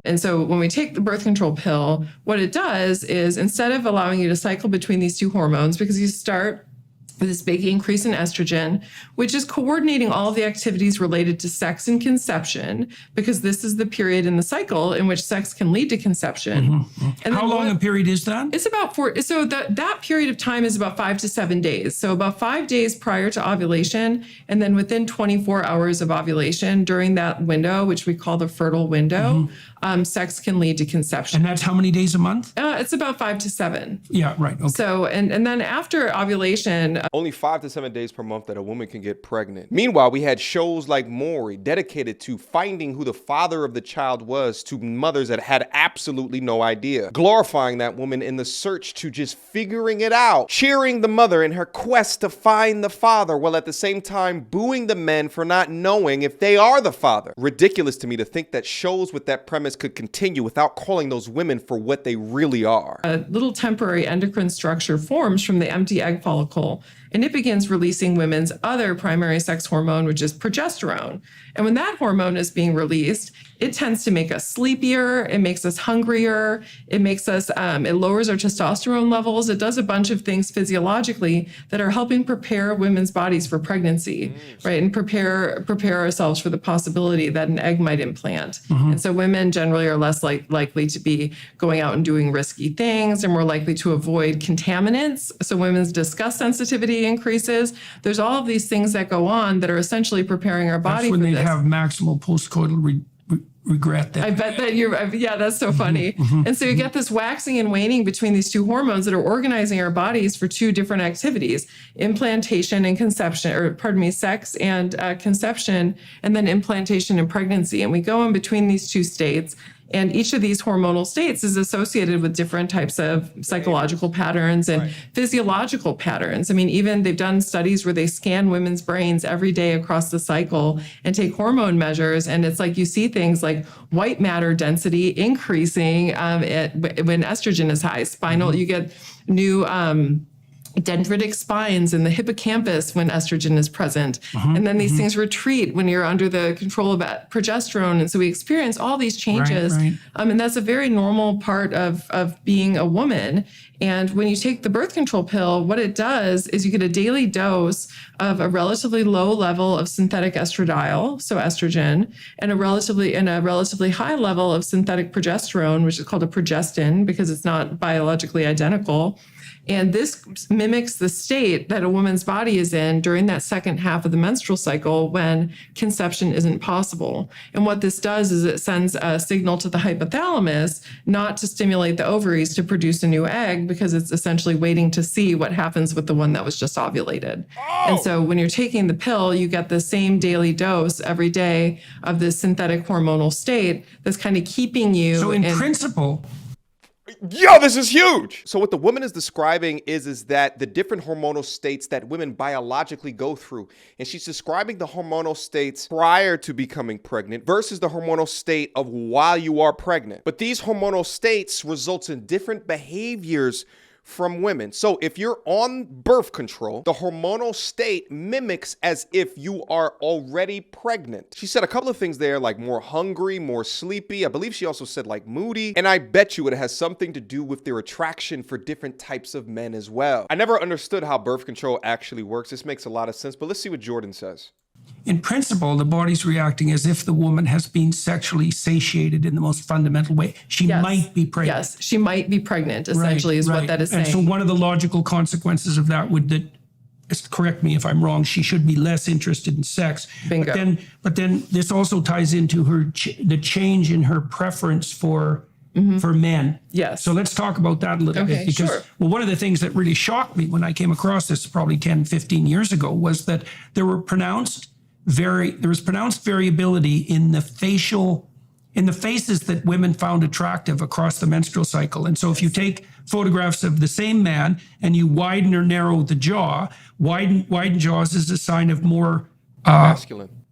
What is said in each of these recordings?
And so when we take the birth control pill, what it does is instead of allowing you to cycle between these two hormones, because you start with this big increase in estrogen, which is coordinating all of the activities related to sex and conception, because this is the period in the cycle in which sex can lead to conception. And how long a period is that? It's about that period of time is about 5 to 7 days. So about 5 days prior to ovulation, and then within 24 hours of ovulation, during that window, which we call the fertile window, sex can lead to conception. And that's how many days a month? It's about 5 to 7. Yeah, right. Okay. So, and then after ovulation, only 5 to 7 days per month that a woman can get pregnant. Meanwhile, we had shows like Maury dedicated to finding who the father of the child was to mothers that had absolutely no idea, glorifying that woman in the search to just figuring it out, cheering the mother in her quest to find the father, while at the same time booing the men for not knowing if they are the father. Ridiculous to me to think that shows with that premise could continue without calling those women for what they really are. A little temporary endocrine structure forms from the empty egg follicle, and it begins releasing women's other primary sex hormone, which is progesterone. And when that hormone is being released, it tends to make us sleepier, it makes us hungrier, it makes us, it lowers our testosterone levels, it does a bunch of things physiologically that are helping prepare women's bodies for pregnancy, right? And prepare ourselves for the possibility that an egg might implant. And so women generally are less likely to be going out and doing risky things, and more likely to avoid contaminants. So women's disgust sensitivity increases. There's all of these things that go on that are essentially preparing our body for this. That's when they have maximal postcoital regret that. I bet that yeah, that's so funny. And so you get this waxing and waning between these two hormones that are organizing our bodies for two different activities, implantation and conception, or pardon me, sex and conception, and then implantation and pregnancy. And we go in between these two states. And each of these hormonal states is associated with different types of psychological patterns and physiological patterns. I mean, even they've done studies where they scan women's brains every day across the cycle and take hormone measures. And it's like you see things like white matter density increasing when estrogen is high. Spinal, you get new dendritic spines in the hippocampus when estrogen is present. And then these things retreat when you're under the control of progesterone. And so we experience all these changes. And that's a very normal part of being a woman. And when you take the birth control pill, what it does is you get a daily dose of a relatively low level of synthetic estradiol, so estrogen, and a relatively high level of synthetic progesterone, which is called a progestin because it's not biologically identical. And this mimics the state that a woman's body is in during that second half of the menstrual cycle when conception isn't possible. And what this does is it sends a signal to the hypothalamus not to stimulate the ovaries to produce a new egg, because it's essentially waiting to see what happens with the one that was just ovulated. And so when you're taking the pill, you get the same daily dose every day of this synthetic hormonal state that's kind of keeping you. So in principle, Yo, this is huge. So what the woman is describing is that the different hormonal states that women biologically go through, and she's describing the hormonal states prior to becoming pregnant versus the hormonal state of while you are pregnant. But these hormonal states results in different behaviors from women. So if you're on birth control, the hormonal state mimics as if you are already pregnant. She said a couple of things there, like more hungry, more sleepy. I believe she also said like moody. And I bet you it has something to do with their attraction for different types of men as well. I never understood how birth control actually works. This makes a lot of sense, but let's see what Jordan says. In principle, the body's reacting as if the woman has been sexually satiated in the most fundamental way. She might be pregnant. Yes, she might be pregnant, essentially, is what that is saying. And so one of the logical consequences of that would, correct me if I'm wrong, she should be less interested in sex. Bingo. But then this also ties into the change in her preference for men. Yes. So let's talk about that a little bit. Because, well, one of the things that really shocked me when I came across this probably 10, 15 years ago was that there was pronounced variability in the faces that women found attractive across the menstrual cycle. And so if you take photographs of the same man and you widen or narrow the jaw, widen jaws is a sign of more masculine.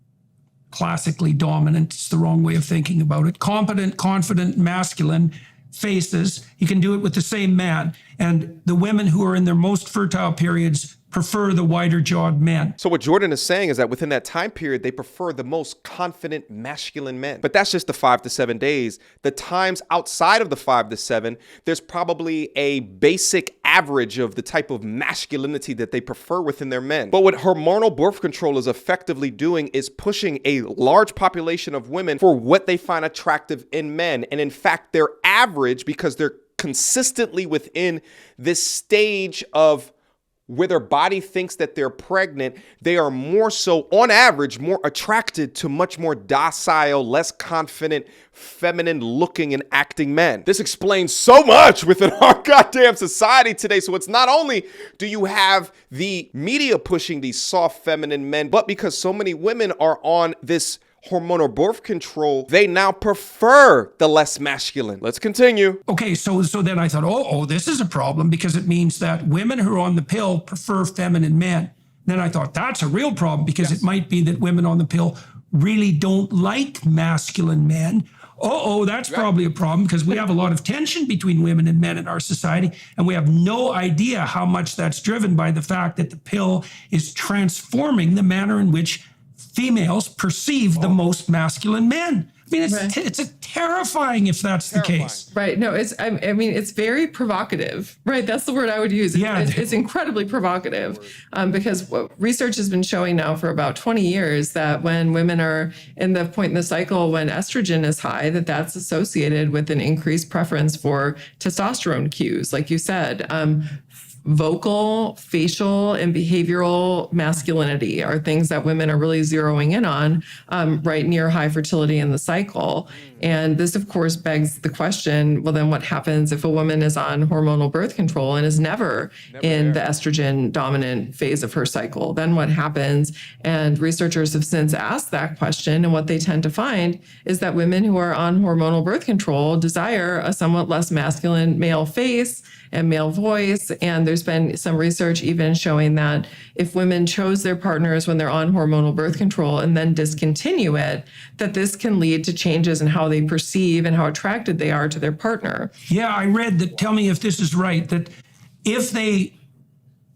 Classically dominant, it's the wrong way of thinking about it. Competent, confident, masculine faces. You can do it with the same man. And the women who are in their most fertile periods prefer the wider jawed men. So what Jordan is saying is that within that time period, they prefer the most confident masculine men. But that's just the 5 to 7 days. The times outside of the 5 to 7, there's probably a basic average of the type of masculinity that they prefer within their men. But what hormonal birth control is effectively doing is pushing a large population of women for what they find attractive in men. And in fact, their average, because they're consistently within this stage of where their body thinks that they're pregnant, they are more so, on average, more attracted to much more docile, less confident, feminine looking and acting men. This explains so much within our goddamn society today. So it's not only do you have the media pushing these soft feminine men, but because so many women are on this hormonal birth control, they now prefer the less masculine. Let's continue. Okay, so then I thought, oh, this is a problem because it means that women who are on the pill prefer feminine men. Then I thought that's a real problem because it might be that women on the pill really don't like masculine men. That's probably a problem because we have a lot of tension between women and men in our society, and we have no idea how much that's driven by the fact that the pill is transforming the manner in which females perceive the most masculine men. I mean, it's a terrifying if that's the case. Right. No, it's very provocative, right? That's the word I would use. It's incredibly provocative because what research has been showing now for about 20 years that when women are in the point in the cycle when estrogen is high, that's associated with an increased preference for testosterone cues, like you said. Vocal, facial, and behavioral masculinity are things that women are really zeroing in on right near high fertility in the cycle. And this, of course, begs the question, well, then what happens if a woman is on hormonal birth control and is never in the estrogen dominant phase of her cycle? Then what happens? And researchers have since asked that question. And what they tend to find is that women who are on hormonal birth control desire a somewhat less masculine male face and male voice. And there's been some research even showing that if women chose their partners when they're on hormonal birth control and then discontinue it, that this can lead to changes in how they perceive and how attracted they are to their partner. Yeah, I read that, tell me if this is right, that if they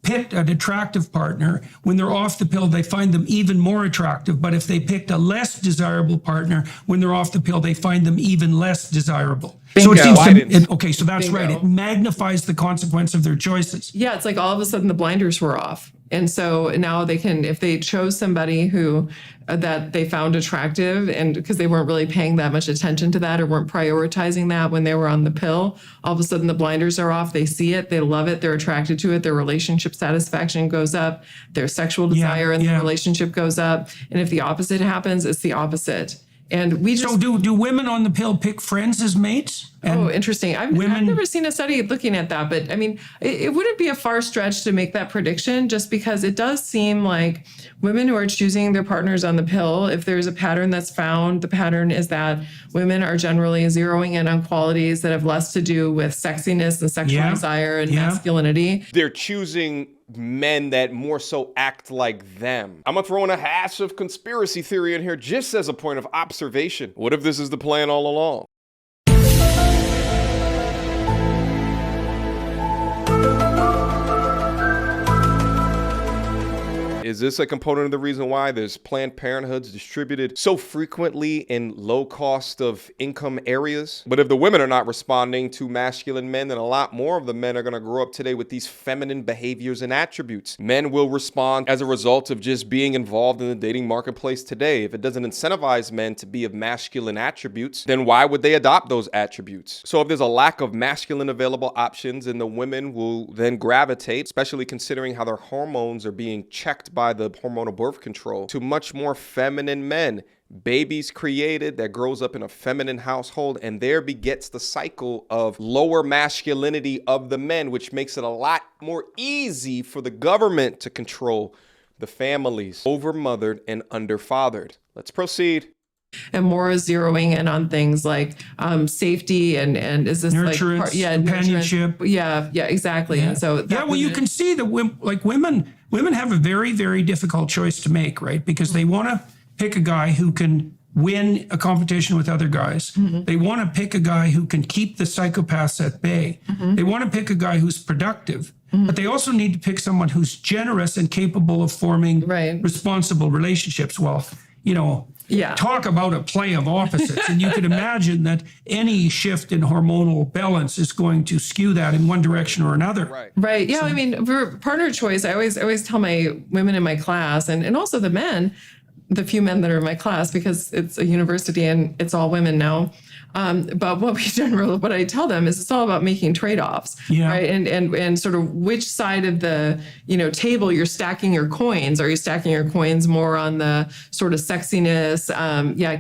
picked an attractive partner, when they're off the pill, they find them even more attractive. But if they picked a less desirable partner, when they're off the pill, they find them even less desirable. Bingo. So it seems okay, so that's Bingo. Right. It magnifies the consequence of their choices. Yeah, it's like all of a sudden the blinders were off. And so now they can, if they chose somebody who that they found attractive, and because they weren't really paying that much attention to that or weren't prioritizing that when they were on the pill, all of a sudden the blinders are off. They see it, they love it, they're attracted to it, their relationship satisfaction goes up, their sexual desire in the relationship goes up. And if the opposite happens, it's the opposite. And we just... So do women on the pill pick friends as mates? And interesting. I've never seen a study looking at that, but I mean, it wouldn't be a far stretch to make that prediction just because it does seem like women who are choosing their partners on the pill, if there's a pattern that's found, the pattern is that women are generally zeroing in on qualities that have less to do with sexiness and sexual desire and masculinity. They're choosing men that more so act like them. I'm gonna throw in a hash of conspiracy theory in here just as a point of observation. What if this is the plan all along? Is this a component of the reason why there's Planned Parenthoods distributed so frequently in low cost of income areas? But if the women are not responding to masculine men, then a lot more of the men are going to grow up today with these feminine behaviors and attributes. Men will respond as a result of just being involved in the dating marketplace today. If it doesn't incentivize men to be of masculine attributes, then why would they adopt those attributes? So if there's a lack of masculine available options, then the women will then gravitate, especially considering how their hormones are being checked by the hormonal birth control, to much more feminine men. Babies created that grows up in a feminine household, and there begets the cycle of lower masculinity of the men, which makes it a lot more easy for the government to control the families, overmothered and underfathered. Let's proceed. And more zeroing in on things like safety and is this nurturance, companionship? Exactly. And so you can see that women have a very, very difficult choice to make, right? Because they want to pick a guy who can win a competition with other guys. Mm-hmm. They want to pick a guy who can keep the psychopaths at bay. Mm-hmm. They want to pick a guy who's productive. but they also need to pick someone who's generous and capable of forming Right. responsible relationships. Well, Yeah. talk about a play of opposites. And you could imagine that any shift in hormonal balance is going to skew that in one direction or another. Right. Right. Yeah. I mean, for partner choice, I always tell my women in my class and also the men, the few men that are in my class, because it's a university and it's all women now. But what I tell them is it's all about making trade-offs, Yeah. right? And sort of which side of the, table you're stacking your coins. Are you stacking your coins more on the sort of sexiness,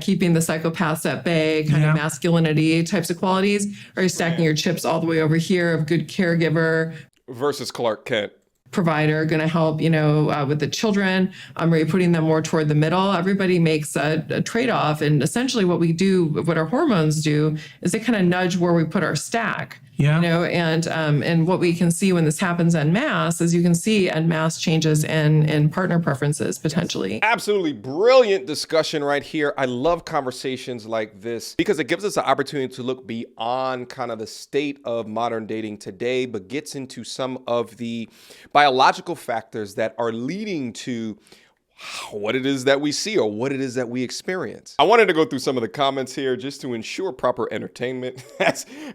keeping the psychopaths at bay, kind Yeah. of masculinity types of qualities? Or are you stacking your chips all the way over here of good caregiver, Versus Clark Kent. provider, going to help, with the children? Are you putting them more toward the middle? Everybody makes a trade-off. And essentially what we do, what our hormones do, is they kind of nudge where we put our stack. Yeah. And what we can see when this happens en masse is you can see en masse changes in partner preferences potentially. Absolutely brilliant discussion right here. I love conversations like this because it gives us an opportunity to look beyond kind of the state of modern dating today, but gets into some of the biological factors that are leading to what it is that we see or what it is that we experience. I wanted to go through some of the comments here just to ensure proper entertainment.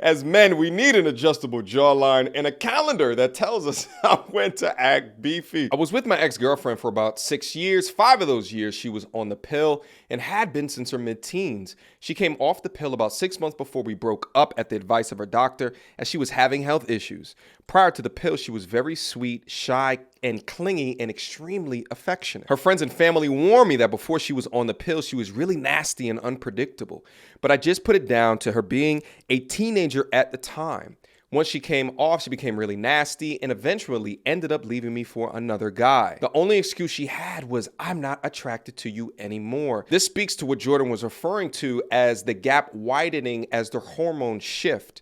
As men, we need an adjustable jawline and a calendar that tells us when to act beefy. I was with my ex-girlfriend for about 6 years. 5 of those years she was on the pill and had been since her mid-teens. She came off the pill about 6 months before we broke up at the advice of her doctor, as she was having health issues. Prior to the pill, she was very sweet, shy, and clingy, and extremely affectionate. Her friends and family warned me that before she was on the pill, she was really nasty and unpredictable. But I just put it down to her being a teenager at the time. Once she came off, she became really nasty and eventually ended up leaving me for another guy. The only excuse she had was, "I'm not attracted to you anymore." This speaks to what Jordan was referring to as the gap widening as the hormones shift.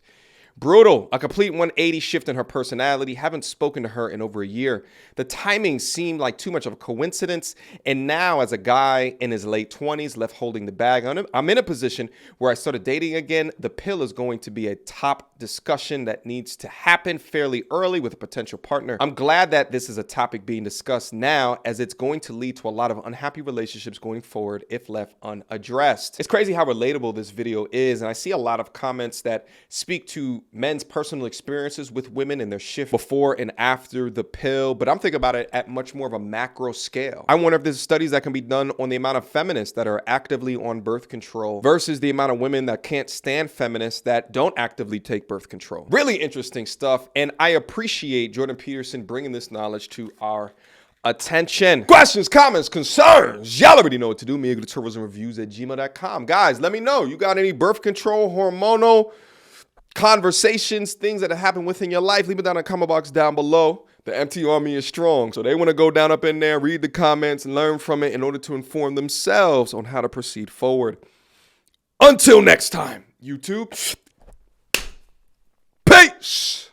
Brutal, a complete 180 shift in her personality. Haven't spoken to her in over a year. The timing seemed like too much of a coincidence. And now, as a guy in his late 20s left holding the bag, I'm in a position where I started dating again. The pill is going to be a top discussion that needs to happen fairly early with a potential partner. I'm glad that this is a topic being discussed now, as it's going to lead to a lot of unhappy relationships going forward if left unaddressed. It's crazy how relatable this video is. And I see a lot of comments that speak to men's personal experiences with women and their shift before and after the pill, but I'm thinking about it at much more of a macro scale. I wonder if there's studies that can be done on the amount of feminists that are actively on birth control versus the amount of women that can't stand feminists that don't actively take birth control. Really interesting stuff, and I appreciate Jordan Peterson bringing this knowledge to our attention. Questions, comments, concerns, y'all already know what to do. MediocreTourismReviews@gmail.com. Guys, let me know. You got any birth control, hormonal conversations, things that have happened within your life? Leave it down in the comment box down below. The MT Army is strong, so they want to go down up in there, read the comments, and learn from it in order to inform themselves on how to proceed forward. Until next time, YouTube, peace.